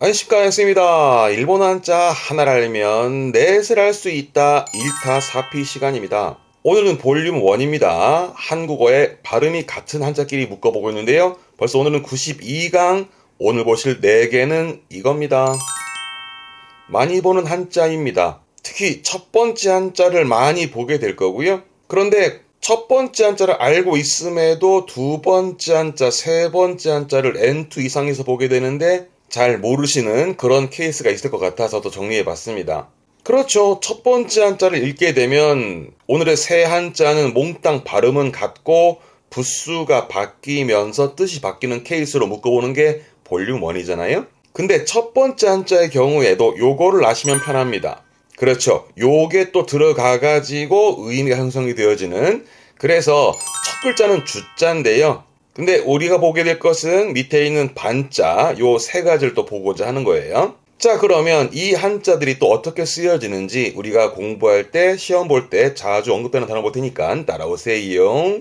안식가였습니다. 일본어 한자 하나를 알면 넷을 알 수 있다. 1타 4피 시간입니다. 오늘은 볼륨 1입니다. 한국어의 발음이 같은 한자끼리 묶어보고 있는데요. 벌써 오늘은 92강, 오늘 보실 4개는 이겁니다. 많이 보는 한자입니다. 특히 첫 번째 한자를 많이 보게 될 거고요. 그런데 첫 번째 한자를 알고 있음에도 두 번째 한자, 세 번째 한자를 N2 이상에서 보게 되는데 잘 모르시는 그런 케이스가 있을 것 같아서 또 정리해 봤습니다. 그렇죠. 첫 번째 한자를 읽게 되면 오늘의 세 한자는 몽땅 발음은 같고 부수가 바뀌면서 뜻이 바뀌는 케이스로 묶어보는 게 볼륨 1이잖아요. 근데 첫 번째 한자의 경우에도 요거를 아시면 편합니다. 그렇죠. 요게 또 들어가가지고 의미가 형성이 되어지는, 그래서 첫 글자는 주자인데요. 근데 우리가 보게 될 것은 밑에 있는 반자, 요 세 가지를 또 보고자 하는 거예요. 자, 그러면 이 한자들이 또 어떻게 쓰여지는지 우리가 공부할 때, 시험 볼 때 자주 언급되는 단어 볼 테니까 따라오세요.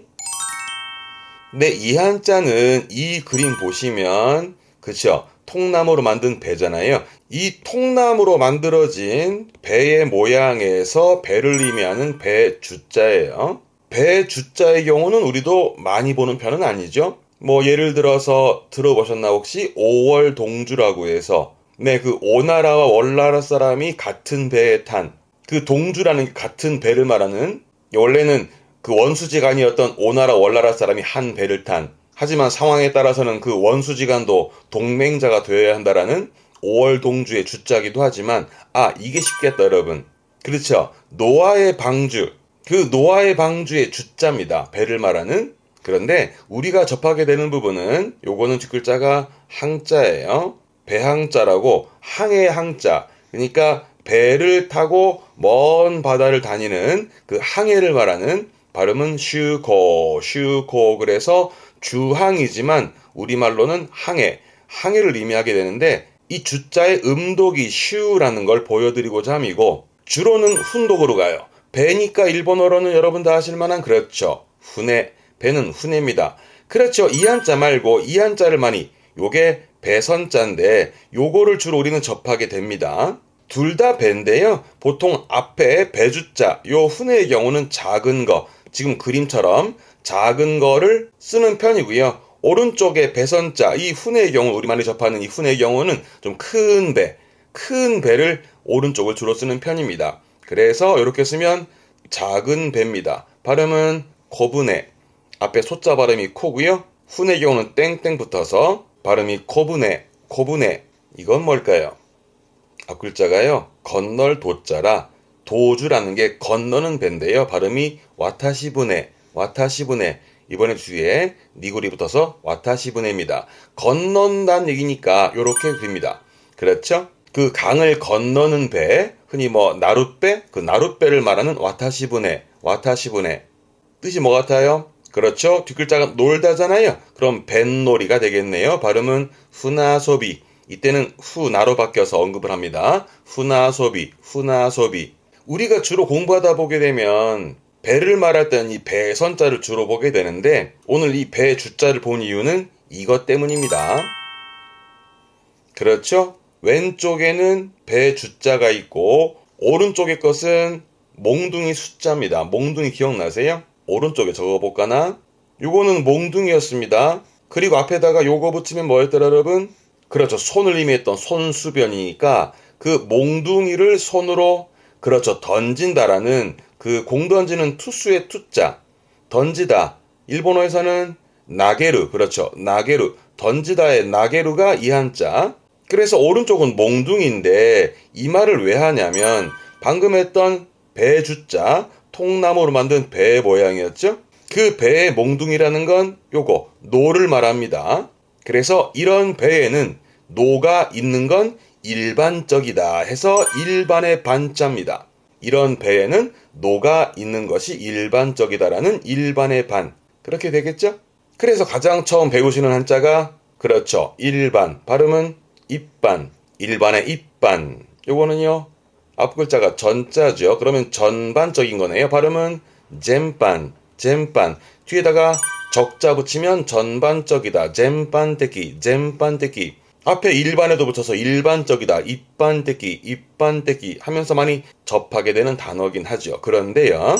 네, 이 한자는 이 그림 보시면, 그쵸? 통나무로 만든 배잖아요. 이 통나무로 만들어진 배의 모양에서 배를 의미하는 배주자예요. 배주자의 경우는 우리도 많이 보는 편은 아니죠. 뭐 예를 들어서 들어보셨나 혹시 오월동주라고 해서, 네, 그 오나라와 월나라 사람이 같은 배에 탄, 그 동주라는 게 같은 배를 말하는, 원래는 그 원수지간이었던 오나라 월나라 사람이 한 배를 탄, 하지만 상황에 따라서는 그 원수지간도 동맹자가 되어야 한다라는 오월동주의 주자기도 하지만, 이게 쉽겠다 여러분. 그렇죠. 노아의 방주, 그 노아의 방주의 주자입니다. 배를 말하는. 그런데 우리가 접하게 되는 부분은 요거는 뒷글자가 항자예요. 배항자라고, 항의 항자. 그러니까 배를 타고 먼 바다를 다니는 그 항해를 말하는, 발음은 슈코. 그래서 주항이지만 우리말로는 항해를 의미하게 되는데, 이 주자의 음독이 슈라는 걸 보여드리고자 함이고, 주로는 훈독으로 가요. 배니까 일본어로는 여러분 다 아실 만한, 그렇죠, 훈해. 배는 훈해입니다. 그렇죠. 이 한자 말고 이 한자를 많이, 요게 배선자인데 요거를 주로 우리는 접하게 됩니다. 둘 다 배인데요. 보통 앞에 배주자, 요 훈해의 경우는 작은 거, 지금 그림처럼 작은 거를 쓰는 편이고요. 오른쪽에 배선자, 이 훈해의 경우, 우리말이 접하는 이 훈해의 경우는 좀 큰 배를 오른쪽을 주로 쓰는 편입니다. 그래서 이렇게 쓰면 작은 배입니다. 발음은 코브네. 앞에 소자 발음이 코고요. 훈의 경우는 땡땡 붙어서 발음이 코브네. 이건 뭘까요? 앞글자가요, 건널 도자라 도주라는 게 건너는 배인데요. 발음이 와타시부네. 이번에 뒤에 니골이 붙어서 와타시부네입니다. 건넌다는 얘기니까 이렇게 그립니다. 그렇죠? 그 강을 건너는 배, 흔히 뭐 나룻배, 그 나룻배를 말하는 와타시부네. 뜻이 뭐 같아요? 그렇죠? 뒷글자가 놀다잖아요. 그럼 뱃놀이가 되겠네요. 발음은 후나소비. 이때는 후나로 바뀌어서 언급을 합니다. 후나소비. 우리가 주로 공부하다 보게 되면 배를 말할 때는 이 배선자를 주로 보게 되는데, 오늘 이 배주자를 본 이유는 이것 때문입니다. 그렇죠? 왼쪽에는 배주자가 있고 오른쪽의 것은 몽둥이 숫자입니다. 몽둥이 기억나세요? 오른쪽에 적어볼까나? 요거는 몽둥이였습니다. 그리고 앞에다가 요거 붙이면 뭐였더라 여러분? 그렇죠. 손을 의미했던 손수변이니까 그 몽둥이를 손으로, 그렇죠, 던진다라는 그 공 던지는 투수의 투자, 던지다. 일본어에서는 나게루, 그렇죠, 나게루, 던지다의 나게루가 이 한자. 그래서 오른쪽은 몽둥이인데 이 말을 왜 하냐면, 방금 했던 배주자, 통나무로 만든 배 모양이었죠? 그 배의 몽둥이라는 건 요거 노를 말합니다. 그래서 이런 배에는 노가 있는 건 일반적이다 해서 일반의 반자입니다. 이런 배에는 노가 있는 것이 일반적이다라는 일반의 반. 그렇게 되겠죠? 그래서 가장 처음 배우시는 한자가, 그렇죠, 일반. 발음은 입반. 일반의 입반. 요거는요, 앞 글자가 전자죠. 그러면 전반적인 거네요. 발음은 젠반. 뒤에다가 적자 붙이면 전반적이다. 젠반테키. 앞에 일반에도 붙여서 일반적이다, 입반떼기, 입반떼기 하면서 많이 접하게 되는 단어긴 하죠. 그런데요,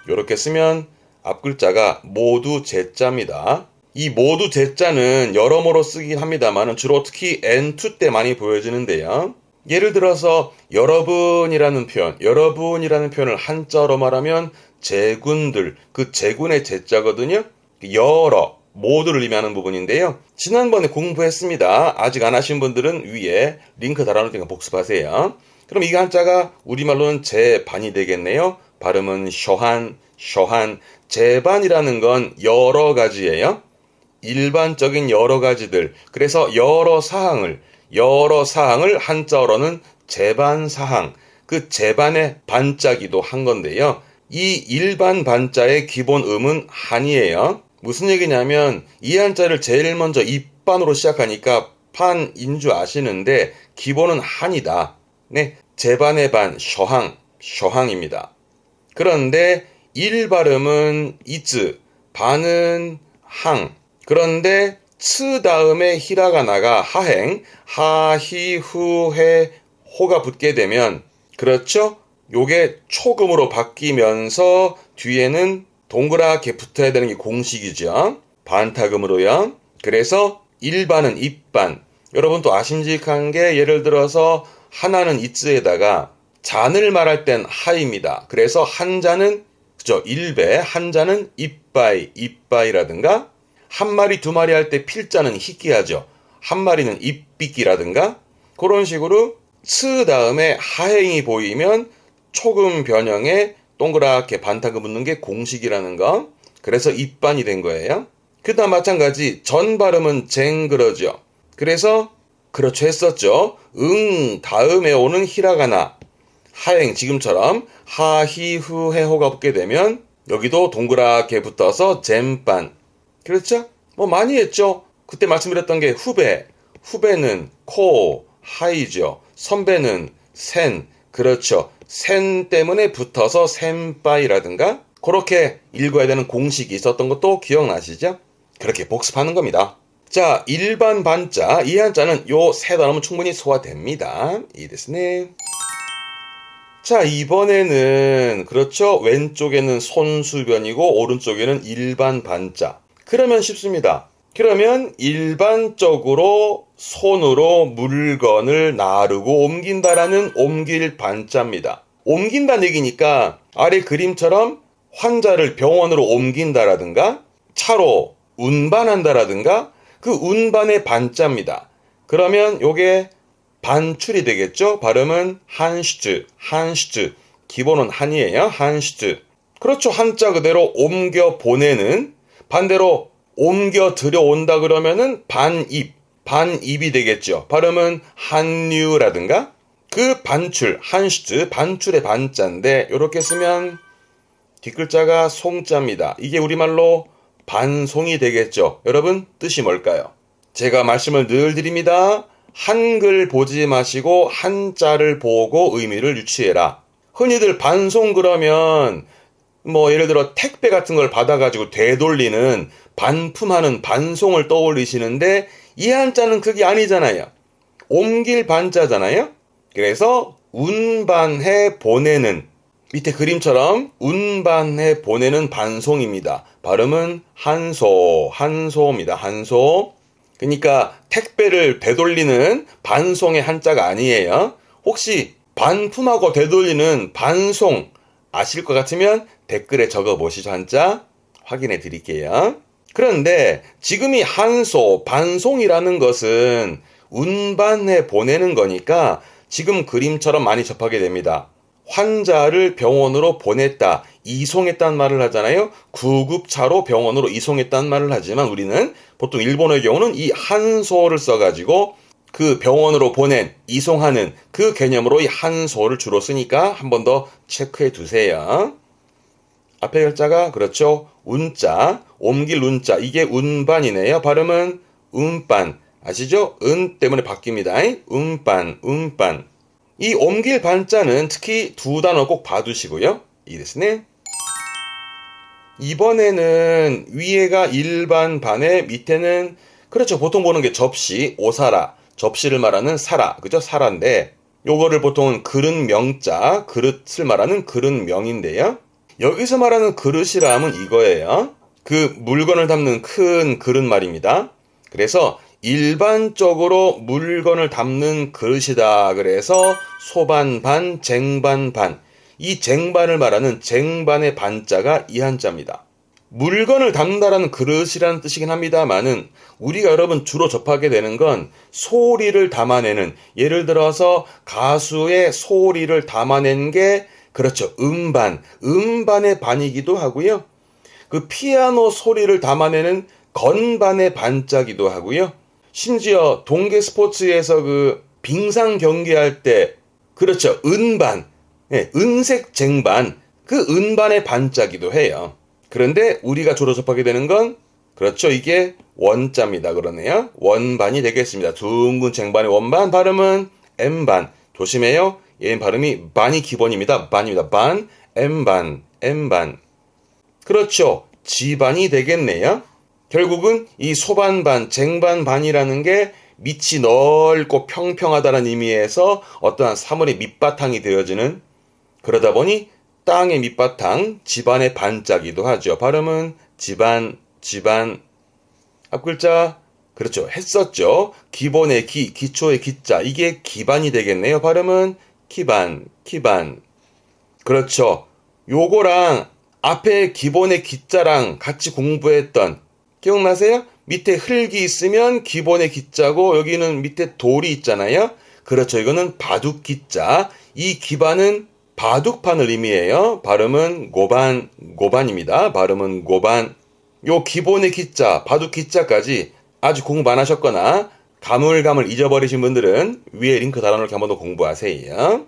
이렇게 쓰면 앞 글자가 모두 제자입니다. 이 모두 제자는 여러모로 쓰긴 합니다만 주로 특히 N2 때 많이 보여지는데요. 예를 들어서 여러분이라는 표현을 한자로 말하면 제군들, 그 제군의 제자거든요. 여러, 모두를 의미하는 부분인데요. 지난번에 공부했습니다. 아직 안 하신 분들은 위에 링크 달아놓을 테니까 복습하세요. 그럼 이 한자가 우리말로는 제반이 되겠네요. 발음은 쇼한, 쇼한. 제반이라는 건 여러 가지예요. 일반적인 여러 가지들. 그래서 여러 사항을 한자어로는 제반사항, 그 제반의 반자기도 한 건데요. 이 일반 반자의 기본 음은 한이에요. 무슨 얘기냐면 이 한자를 제일 먼저 입반으로 시작하니까 판인 줄 아시는데 기본은 한이다. 네, 제반의 반, 셔항입니다. 그런데 일 발음은 이즈, 반은 항. 그런데 츠 다음에 히라가나가 하행, 하히, 후, 해, 호가 붙게 되면 그렇죠? 요게 초금으로 바뀌면서 뒤에는 동그랗게 붙어야 되는 게 공식이죠. 반타금으로요. 그래서 일반은 입반. 여러분 또 아심직한 게 예를 들어서 하나는 이츠에다가 잔을 말할 땐 하입니다. 그래서 한자는 그죠? 일배, 한자는 이빠이라든가 한 마리 두 마리 할 때 필자는 희끼하죠. 한 마리는 입비끼라든가 그런 식으로 스 다음에 하행이 보이면 초금 변형에 동그랗게 반타금 붙는 게 공식이라는 거. 그래서 입반이 된 거예요. 그다음 마찬가지 전 발음은 쟁 그러죠. 그래서 그렇죠 했었죠. 응 다음에 오는 히라가나 하행 지금처럼 하히후해호가 붙게 되면 여기도 동그랗게 붙어서 잼반. 그렇죠? 뭐 많이 했죠. 그때 말씀드렸던 게 후배는 코 하이죠. 선배는 센. 그렇죠. 센 때문에 붙어서 센빠이라든가 그렇게 읽어야 되는 공식이 있었던 것도 기억나시죠? 그렇게 복습하는 겁니다. 자, 일반 반자, 이 한자는 요 세 단어면 충분히 소화됩니다. 이ですね. 자, 이번에는 그렇죠. 왼쪽에는 손수변이고 오른쪽에는 일반 반자. 그러면 쉽습니다. 그러면 일반적으로 손으로 물건을 나르고 옮긴다라는 옮길 반자입니다. 옮긴다는 얘기니까 아래 그림처럼 환자를 병원으로 옮긴다라든가 차로 운반한다라든가 그 운반의 반자입니다. 그러면 요게 반출이 되겠죠? 발음은 한슈즈. 기본은 한이에요. 한슈즈. 그렇죠. 한자 그대로 옮겨 보내는 반대로 옮겨 들여온다 그러면은 반입이 되겠죠. 발음은 한류라든가 그 반출, 한슈즈, 반출의 반자인데 이렇게 쓰면 뒷글자가 송자입니다. 이게 우리말로 반송이 되겠죠. 여러분 뜻이 뭘까요? 제가 말씀을 늘 드립니다. 한글 보지 마시고 한자를 보고 의미를 유추해라. 흔히들 반송 그러면 뭐 예를 들어 택배 같은 걸 받아가지고 되돌리는 반품하는 반송을 떠올리시는데 이 한자는 그게 아니잖아요. 옮길 반자잖아요. 그래서 운반해 보내는 밑에 그림처럼 운반해 보내는 반송입니다. 발음은 한소입니다. 한소. 그러니까 택배를 되돌리는 반송의 한자가 아니에요. 혹시 반품하고 되돌리는 반송 아실 것 같으면 댓글에 적어보시죠. 한자 확인해 드릴게요. 그런데 지금 이 한소, 반송이라는 것은 운반해 보내는 거니까 지금 그림처럼 많이 접하게 됩니다. 환자를 병원으로 보냈다, 이송했다는 말을 하잖아요. 구급차로 병원으로 이송했다는 말을 하지만 우리는 보통 일본어의 경우는 이 한소를 써가지고 그 병원으로 보낸, 이송하는 그 개념으로 이 한소를 주로 쓰니까 한 번 더 체크해 두세요. 앞에 글자가 그렇죠. 운자, 옮길 운자, 이게 운반이네요. 발음은 운반. 아시죠? 은 때문에 바뀝니다. 운반. 이 옮길 반자는 특히 두 단어 꼭 봐두시고요. 이ですね. 이번에는 위에가 일반 반에 밑에는 그렇죠. 보통 보는 게 접시, 오사라. 접시를 말하는 사라, 그죠? 사라인데 요거를 보통은 그릇 명자, 그릇을 말하는 그릇명인데요. 여기서 말하는 그릇이라 하면 이거예요. 그 물건을 담는 큰 그릇 말입니다. 그래서 일반적으로 물건을 담는 그릇이다. 그래서 소반반, 쟁반반. 이 쟁반을 말하는 쟁반의 반자가 이 한자입니다. 물건을 담는다라는 그릇이라는 뜻이긴 합니다만은 우리가 여러분 주로 접하게 되는 건 소리를 담아내는, 예를 들어서 가수의 소리를 담아낸 게 그렇죠, 음반의 반이기도 하고요. 그 피아노 소리를 담아내는 건반의 반자기도 하고요. 심지어 동계 스포츠에서 그 빙상 경기할 때 그렇죠, 은반, 은색 쟁반, 그 은반의 반자기도 해요. 그런데 우리가 주로 접하게 되는 건 그렇죠, 이게 원자입니다. 그러네요. 원반이 되겠습니다. 둥근 쟁반의 원반 발음은 M반. 조심해요. 얘 발음이 반이 기본입니다. 반입니다. 반, M반, M반. 그렇죠. 지반이 되겠네요. 결국은 이 소반반, 쟁반반이라는 게 밑이 넓고 평평하다는 의미에서 어떠한 사물의 밑바탕이 되어지는, 그러다 보니 땅의 밑바탕, 집안의 반자기도 하죠. 발음은 지반, 집안. 앞글자 그렇죠, 했었죠. 기본의 기, 기초의 기자, 이게 기반이 되겠네요. 발음은 기반, 기반. 그렇죠. 요거랑 앞에 기본의 기자랑 같이 공부했던, 기억나세요? 밑에 흙이 있으면 기본의 기자고 여기는 밑에 돌이 있잖아요. 그렇죠. 이거는 바둑 기자. 이 기반은 바둑판을 의미해요. 발음은 고반, 고반입니다. 발음은 고반. 요 기본의 기자, 바둑 기자까지 아주 공부 안 하셨거나 가물가물 잊어버리신 분들은 위에 링크 달아놓을게 한번 더 공부하세요.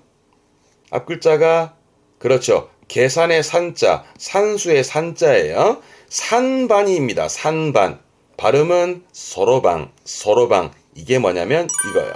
앞글자가 그렇죠, 계산의 산자, 산수의 산자예요. 산반이입니다. 산반. 발음은 서로방, 서로방. 이게 뭐냐면 이거예요.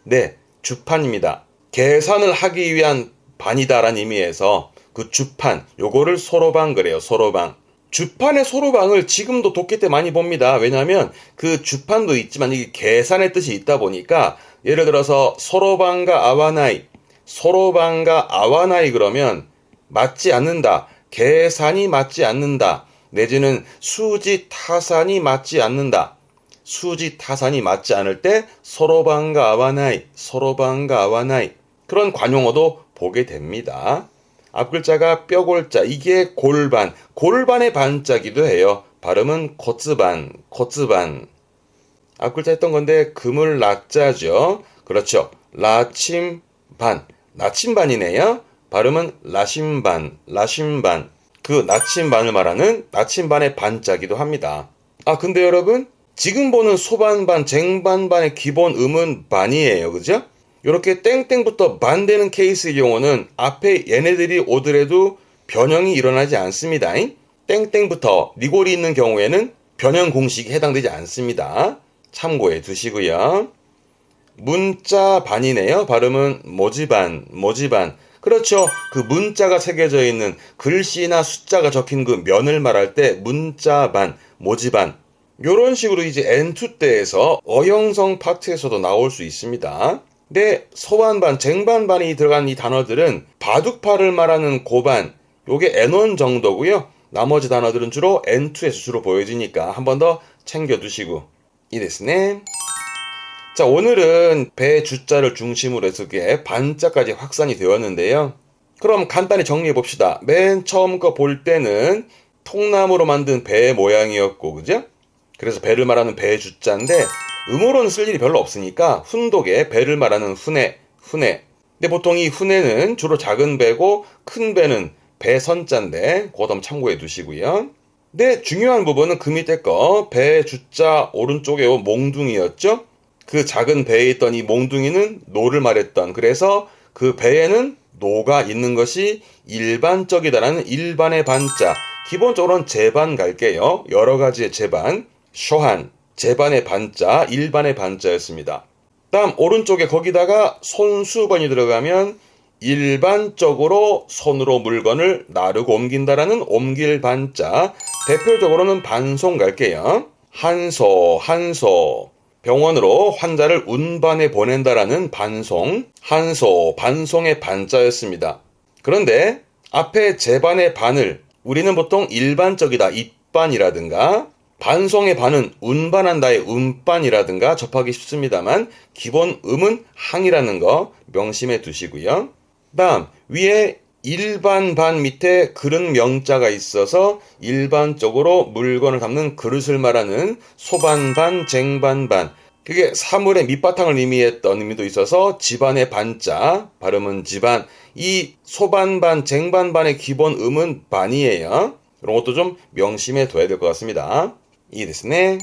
네, 주판입니다. 계산을 하기 위한 반이다라는 의미에서 그 주판, 요거를 소로방 그래요. 소로방. 주판의 소로방을 지금도 독해 때 많이 봅니다. 왜냐하면 그 주판도 있지만 이게 계산의 뜻이 있다 보니까, 예를 들어서 소로방과 아와나이, 소로방과 아와나이 그러면 맞지 않는다, 계산이 맞지 않는다, 내지는 수지 타산이 맞지 않는다. 수지 타산이 맞지 않을 때 소로방과 아와나이, 소로방과 아와나이, 그런 관용어도 보게 됩니다. 앞글자가 뼈골자, 이게 골반, 골반의 반자기도 해요. 발음은 코츠반, 코츠반. 앞글자 했던 건데 금을 라자죠. 그렇죠. 라침반, 나침반이네요. 발음은 라심반, 라심반. 그 나침반을 말하는 나침반의 반자기도 합니다. 아, 근데 여러분, 지금 보는 소반반, 쟁반반의 기본 음은 반이에요. 그죠? 이렇게 땡땡부터 반되는 케이스의 경우는 앞에 얘네들이 오더라도 변형이 일어나지 않습니다. 땡땡부터 니골이 있는 경우에는 변형 공식이 해당되지 않습니다. 참고해 두시고요. 문자 반이네요. 발음은 모지반, 모지반. 그렇죠. 그 문자가 새겨져 있는 글씨나 숫자가 적힌 그 면을 말할 때 문자반, 모지반. 요런 식으로 이제 N2 때에서 어형성 파트에서도 나올 수 있습니다. 근데 소반반, 쟁반반이 들어간 이 단어들은 바둑판을 말하는 고반, 요게 N1 정도고요. 나머지 단어들은 주로 N2에서 주로 보여지니까 한 번 더 챙겨두시고. 이 데스네. 자, 오늘은 배 주자를 중심으로 해서 그게 반자까지 확산이 되었는데요. 그럼 간단히 정리해 봅시다. 맨 처음 거 볼 때는 통나무로 만든 배 모양이었고, 그죠? 그래서 배를 말하는 배 주자인데 음으로는 쓸 일이 별로 없으니까 훈독에 배를 말하는 훈해, 훈해. 근데 보통 이 훈해는 주로 작은 배고 큰 배는 배선자인데 그거 한번 참고해 두시고요. 근데 중요한 부분은 그 밑에 거 배 주자 오른쪽에 몽둥이였죠? 그 작은 배에 있던 이 몽둥이는 노를 말했던, 그래서 그 배에는 노가 있는 것이 일반적이다라는 일반의 반자. 기본적으로는 제반 갈게요. 여러 가지의 제반. 쇼한, 제반의 반자, 일반의 반자였습니다. 다음 오른쪽에 거기다가 손수번이 들어가면 일반적으로 손으로 물건을 나르고 옮긴다라는 옮길 반자. 대표적으로는 반송 갈게요. 한소, 한소. 병원으로 환자를 운반해 보낸다라는 반송, 한소, 반송의 반자였습니다. 그런데 앞에 제반의 반을 우리는 보통 일반적이다, 입반이라든가 반송의 반은 운반한다의 운반이라든가 접하기 쉽습니다만 기본 음은 항이라는 거 명심해 두시고요. 다음 위에 일반 반 밑에 그릇 명자가 있어서 일반적으로 물건을 담는 그릇을 말하는 소반반, 쟁반반, 그게 사물의 밑바탕을 의미했던 의미도 있어서 집안의 반자, 발음은 집안. 이 소반반, 쟁반반의 기본 음은 반이에요. 이런 것도 좀 명심해 둬야 될 것 같습니다. 이해됐네?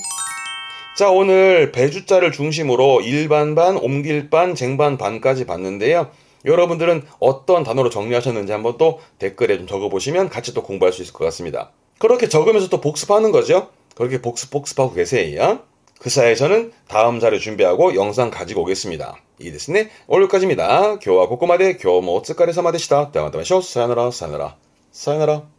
자, 오늘 배주자를 중심으로 일반반, 옮길반, 쟁반반까지 봤는데요. 여러분들은 어떤 단어로 정리하셨는지 한번 또 댓글에 좀 적어보시면 같이 또 공부할 수 있을 것 같습니다. 그렇게 적으면서 또 복습하는 거죠. 그렇게 복습하고 계세요. 그 사이에 저는 다음 자료 준비하고 영상 가지고 오겠습니다. 이해됐네? 오늘까지입니다. 교와 고코마데 교모 오츠카레사마でした。ではまたお会いしましょう。さよなら、さよなら、さよなら。